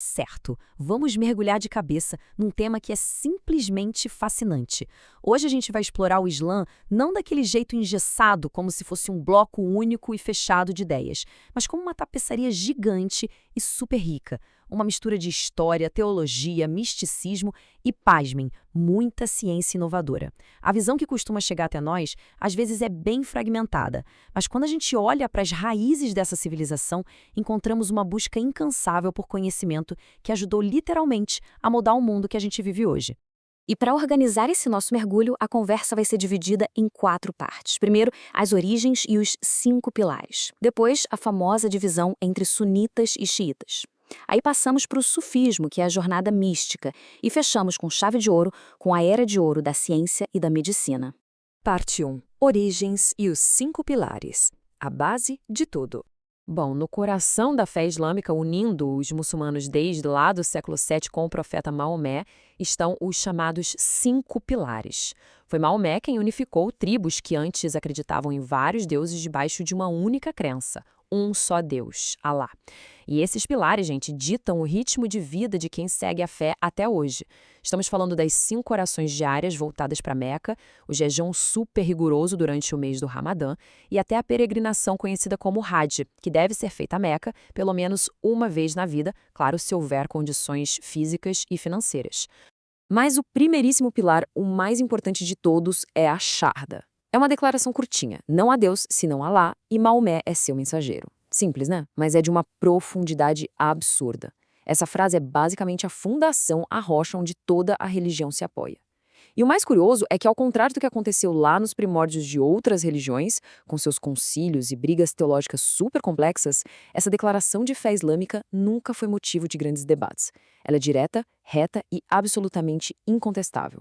Certo, vamos mergulhar de cabeça num tema que é simplesmente fascinante. Hoje a gente vai explorar o Islã não daquele jeito engessado, como se fosse um bloco único e fechado de ideias, mas como uma tapeçaria gigante e super rica. Uma mistura de história, teologia, misticismo e, pasmem, muita ciência inovadora. A visão que costuma chegar até nós, às vezes, é bem fragmentada, mas quando a gente olha para as raízes dessa civilização, encontramos uma busca incansável por conhecimento que ajudou literalmente a mudar o mundo que a gente vive hoje. E para organizar esse nosso mergulho, a conversa vai ser dividida em 4 partes. Primeiro, as origens e os 5 pilares. Depois, a famosa divisão entre sunitas e xiitas. Aí passamos para o sufismo, que é a jornada mística, e fechamos com chave de ouro com a era de ouro da ciência e da medicina. Parte 1. Origens e os 5 pilares. A base de tudo. Bom, no coração da fé islâmica, unindo os muçulmanos desde lá do século VII com o profeta Maomé, estão os chamados 5 pilares. Foi Maomé quem unificou tribos que antes acreditavam em vários deuses debaixo de uma única crença, um só Deus, Alá. E esses pilares, gente, ditam o ritmo de vida de quem segue a fé até hoje. Estamos falando das 5 orações diárias voltadas para Meca, o jejum super rigoroso durante o mês do Ramadã e até a peregrinação conhecida como Hajj, que deve ser feita a Meca pelo menos uma vez na vida, claro, se houver condições físicas e financeiras. Mas o primeiríssimo pilar, o mais importante de todos, é a Sharda. É uma declaração curtinha, não há Deus senão Alá e Maomé é seu mensageiro. Simples, né? Mas é de uma profundidade absurda. Essa frase é basicamente a fundação, a rocha onde toda a religião se apoia. E o mais curioso é que, ao contrário do que aconteceu lá nos primórdios de outras religiões, com seus concílios e brigas teológicas super complexas, essa declaração de fé islâmica nunca foi motivo de grandes debates. Ela é direta, reta e absolutamente incontestável.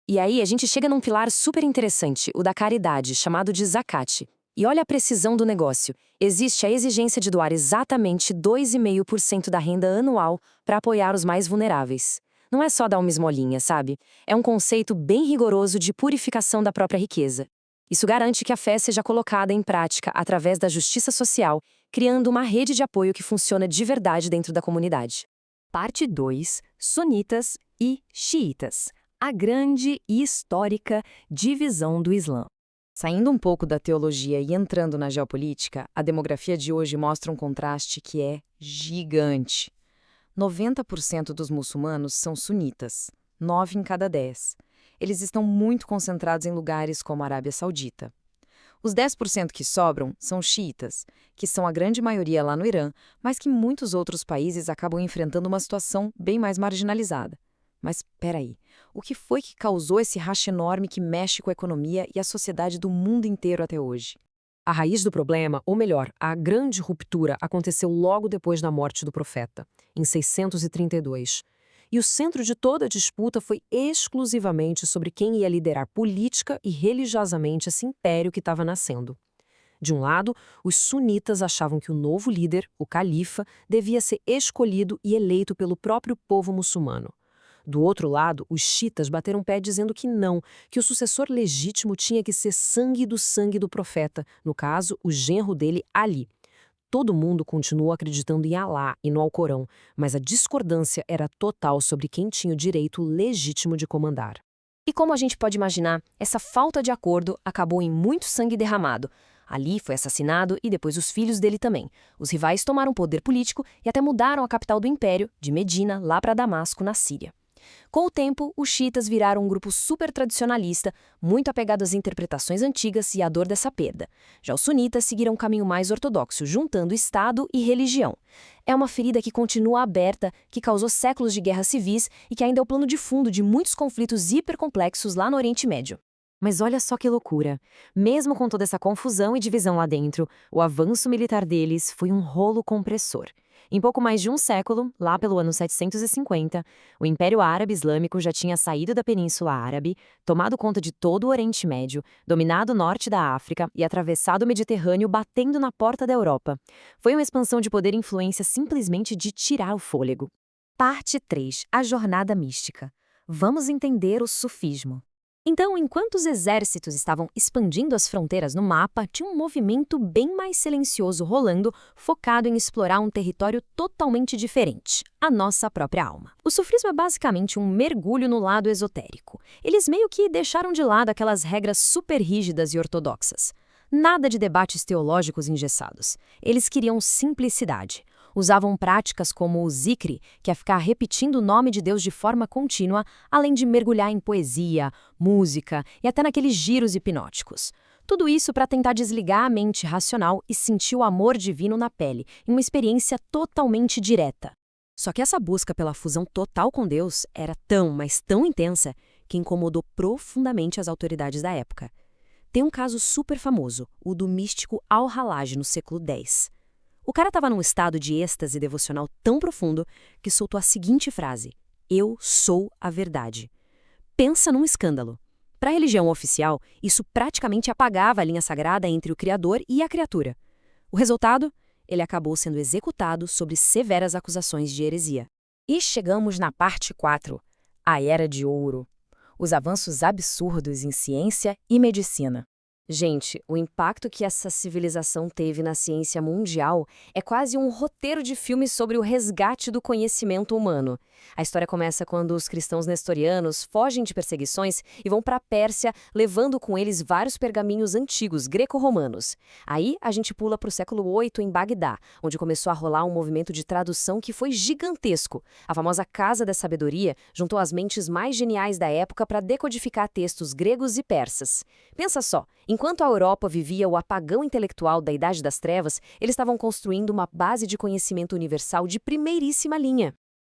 E aí a gente chega num pilar super interessante, o da caridade, chamado de zakat. E olha a precisão do negócio. Existe a exigência de doar exatamente 2,5% da renda anual para apoiar os mais vulneráveis. Não é só dar uma esmolinha, sabe? É um conceito bem rigoroso de purificação da própria riqueza. Isso garante que a fé seja colocada em prática através da justiça social, criando uma rede de apoio que funciona de verdade dentro da comunidade. Parte 2. Sunitas e xiitas. A grande e histórica divisão do Islã. Saindo um pouco da teologia e entrando na geopolítica, a demografia de hoje mostra um contraste que é gigante. 90% dos muçulmanos são sunitas, 9 em cada 10. Eles estão muito concentrados em lugares como a Arábia Saudita. Os 10% que sobram são xiitas, que são a grande maioria lá no Irã, mas que muitos outros países acabam enfrentando uma situação bem mais marginalizada. Mas, peraí, o que foi que causou esse racha enorme que mexe com a economia e a sociedade do mundo inteiro até hoje? A raiz do problema, ou melhor, a grande ruptura, aconteceu logo depois da morte do profeta, em 632. E o centro de toda a disputa foi exclusivamente sobre quem ia liderar política e religiosamente esse império que estava nascendo. De um lado, os sunitas achavam que o novo líder, o califa, devia ser escolhido e eleito pelo próprio povo muçulmano. Do outro lado, os xiitas bateram pé dizendo que não, que o sucessor legítimo tinha que ser sangue do profeta, no caso, o genro dele, Ali. Todo mundo continuou acreditando em Alá e no Alcorão, mas a discordância era total sobre quem tinha o direito legítimo de comandar. E como a gente pode imaginar, essa falta de acordo acabou em muito sangue derramado. Ali foi assassinado e depois os filhos dele também. Os rivais tomaram poder político e até mudaram a capital do império, de Medina, lá para Damasco, na Síria. Com o tempo, os xiitas viraram um grupo super tradicionalista, muito apegado às interpretações antigas e à dor dessa perda. Já os sunitas seguiram um caminho mais ortodoxo, juntando Estado e religião. É uma ferida que continua aberta, que causou séculos de guerras civis e que ainda é o plano de fundo de muitos conflitos hipercomplexos lá no Oriente Médio. Mas olha só que loucura. Mesmo com toda essa confusão e divisão lá dentro, o avanço militar deles foi um rolo compressor. Em pouco mais de um século, lá pelo ano 750, o Império Árabe Islâmico já tinha saído da Península Árabe, tomado conta de todo o Oriente Médio, dominado o norte da África e atravessado o Mediterrâneo batendo na porta da Europa. Foi uma expansão de poder e influência simplesmente de tirar o fôlego. Parte 3. A jornada mística. Vamos entender o sufismo. Então, enquanto os exércitos estavam expandindo as fronteiras no mapa, tinha um movimento bem mais silencioso rolando, focado em explorar um território totalmente diferente, a nossa própria alma. O sufismo é basicamente um mergulho no lado esotérico. Eles meio que deixaram de lado aquelas regras super rígidas e ortodoxas. Nada de debates teológicos engessados. Eles queriam simplicidade. Usavam práticas como o zikri, que é ficar repetindo o nome de Deus de forma contínua, além de mergulhar em poesia, música e até naqueles giros hipnóticos. Tudo isso para tentar desligar a mente racional e sentir o amor divino na pele, em uma experiência totalmente direta. Só que essa busca pela fusão total com Deus era tão, mas tão intensa, que incomodou profundamente as autoridades da época. Tem um caso super famoso, o do místico Al-Hallaj no século X. O cara estava num estado de êxtase devocional tão profundo que soltou a seguinte frase: "Eu sou a verdade". Pensa num escândalo. Para a religião oficial, isso praticamente apagava a linha sagrada entre o Criador e a criatura. O resultado? Ele acabou sendo executado sob severas acusações de heresia. E chegamos na parte 4, a Era de Ouro. Os avanços absurdos em ciência e medicina. Gente, o impacto que essa civilização teve na ciência mundial é quase um roteiro de filme sobre o resgate do conhecimento humano. A história começa quando os cristãos nestorianos fogem de perseguições e vão para a Pérsia, levando com eles vários pergaminhos antigos greco-romanos. Aí a gente pula para o século VIII em Bagdá, onde começou a rolar um movimento de tradução que foi gigantesco. A famosa Casa da Sabedoria juntou as mentes mais geniais da época para decodificar textos gregos e persas. Pensa só, enquanto a Europa vivia o apagão intelectual da Idade das Trevas, eles estavam construindo uma base de conhecimento universal de primeiríssima linha.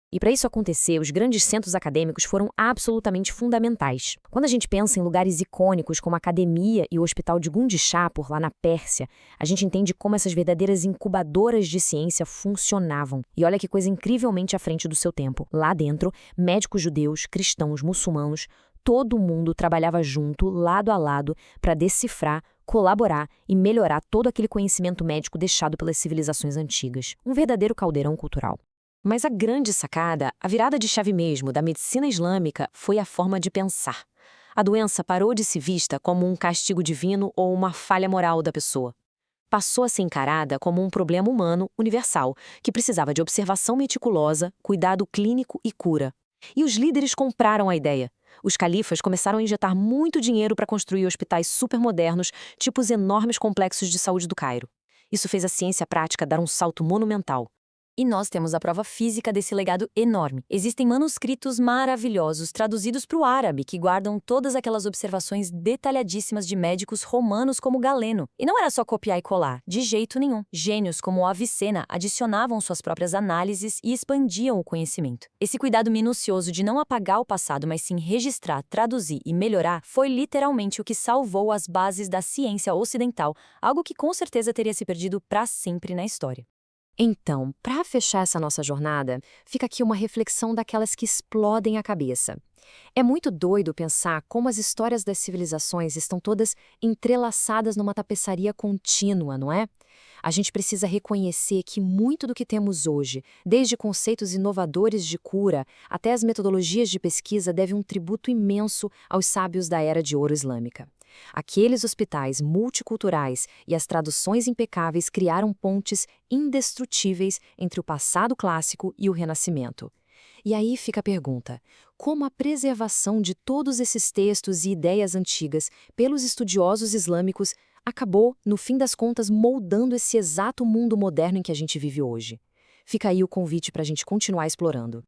E para isso acontecer, os grandes centros acadêmicos foram absolutamente fundamentais. Quando a gente pensa em lugares icônicos como a Academia e o Hospital de Gundishapur, lá na Pérsia, a gente entende como essas verdadeiras incubadoras de ciência funcionavam. E olha que coisa incrivelmente à frente do seu tempo. Lá dentro, médicos judeus, cristãos, muçulmanos, todo mundo trabalhava junto, lado a lado, para decifrar, colaborar e melhorar todo aquele conhecimento médico deixado pelas civilizações antigas. Um verdadeiro caldeirão cultural. Mas a grande sacada, a virada de chave mesmo da medicina islâmica, foi a forma de pensar. A doença parou de ser vista como um castigo divino ou uma falha moral da pessoa. Passou a ser encarada como um problema humano universal, que precisava de observação meticulosa, cuidado clínico e cura. E os líderes compraram a ideia. Os califas começaram a injetar muito dinheiro para construir hospitais supermodernos, tipo os enormes complexos de saúde do Cairo. Isso fez a ciência prática dar um salto monumental. E nós temos a prova física desse legado enorme. Existem manuscritos maravilhosos traduzidos para o árabe que guardam todas aquelas observações detalhadíssimas de médicos romanos como Galeno. E não era só copiar e colar, de jeito nenhum. Gênios como Avicena adicionavam suas próprias análises e expandiam o conhecimento. Esse cuidado minucioso de não apagar o passado, mas sim registrar, traduzir e melhorar, foi literalmente o que salvou as bases da ciência ocidental, algo que com certeza teria se perdido para sempre na história. Então, para fechar essa nossa jornada, fica aqui uma reflexão daquelas que explodem a cabeça. É muito doido pensar como as histórias das civilizações estão todas entrelaçadas numa tapeçaria contínua, não é? A gente precisa reconhecer que muito do que temos hoje, desde conceitos inovadores de cura até as metodologias de pesquisa, deve um tributo imenso aos sábios da Era de Ouro Islâmica. Aqueles hospitais multiculturais e as traduções impecáveis criaram pontes indestrutíveis entre o passado clássico e o Renascimento. E aí fica a pergunta: como a preservação de todos esses textos e ideias antigas pelos estudiosos islâmicos acabou, no fim das contas, moldando esse exato mundo moderno em que a gente vive hoje? Fica aí o convite para a gente continuar explorando.